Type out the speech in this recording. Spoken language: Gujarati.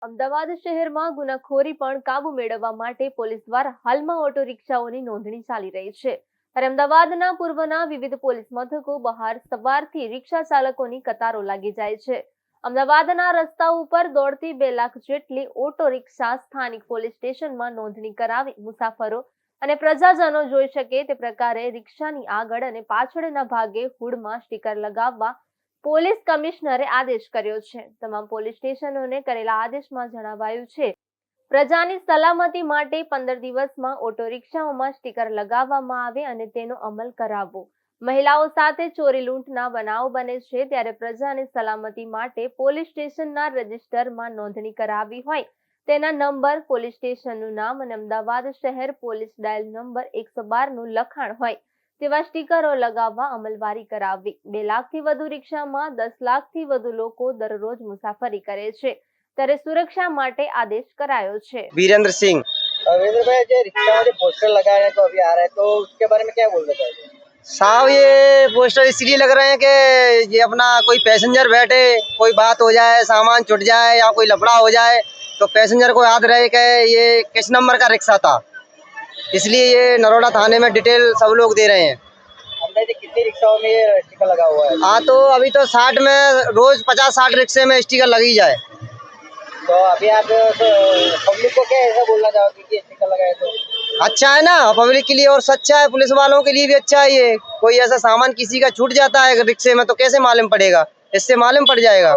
અમદાવાદ શહેરમાં ગુનાખોરી પણ કાબુ મેળવવા માટે પોલીસ દ્વારા હાલમાં ઓટો રિક્ષાઓની નોંધણી ચાલી રહી છે. ત્યારે અમદાવાદના પૂર્વના વિવિધ પોલીસ મથકો બહાર સવારથી રિક્ષા ચાલકોની કતારો લાગી જાય છે. અમદાવાદના રસ્તાઓ ઉપર દોડતી 2 લાખ જેટલી ઓટો રિક્ષા સ્થાનિક પોલીસ સ્ટેશનમાં નોંધણી કરાવી મુસાફરો અને પ્રજાજનો જોઈ શકે તે પ્રકારે રિક્ષાની આગળ અને પાછળના ભાગે હુડમાં સ્ટીકર લગાવવા પોલીસ કમિશનરે આદેશ કર્યો છે. તમામ પોલીસ સ્ટેશનોને કરેલા આદેશમાં જણાવાયું છે, પ્રજાની સલામતી માટે 15 દિવસમાં ઓટો રિક્ષાઓમાં સ્ટીકર લગાવવામાં આવે અને તેનો અમલ કરાવવો. મહિલાઓ સાથે ચોરી લૂંટના બનાવો બને છે ત્યારે પ્રજાની સલામતી માટે પોલીસ સ્ટેશનના રજિસ્ટરમાં નોંધણી કરાવી હોય તેના નંબર, પોલીસ સ્ટેશનનું નામ અને અમદાવાદ શહેર પોલીસ ડાયલ નંબર 112નું લખાણ હોય તેવા સ્ટીકરો લગાવવા અમલવારી કરાવવી. 2 લાખથી વધુ રિક્ષામાં 10 લાખથી વધુ લોકો દરરોજ મુસાફરી કરે છે ત્યારે સુરક્ષા માટે આદેશ કરાયો છે. वीरेंद्र सिंह। वीरेंद्र भाई, जो रिक्शा में जो पोस्टर लगाए हैं तो अभी आ रहा है, तो उसके बारे में क्या बोलना चाहेंगे? साहब ये पोस्टर इसलिए लग रहे हैं कि ये अपना कोई पैसेंजर बैठे, कोई बात हो जाए, सामान छूट जाए या कोई लफड़ा हो जाए तो पैसेंजर को याद रहे कि ये किस नंबर का रिक्शा था, इसलिए ये नरोड़ा थाने में डिटेल सब लोग दे रहे हैं। अंदाजे कितनी रिक्शाओं में ये स्टिकर लगा हुआ है? हाँ, तो अभी तो 60 में रोज 50-60 रिक्शे में स्टिकर लगी जाए। तो अभी आप पब्लिक को क्या ऐसा बोलना चाहोगे कि स्टिकर लगाए तो? अच्छा है ना, पब्लिक के लिए और अच्छा है, पुलिस वालों के लिए भी अच्छा है। ये कोई ऐसा सामान किसी का छूट जाता है रिक्शे में तो कैसे मालूम पड़ेगा, इससे मालूम पड़ जाएगा।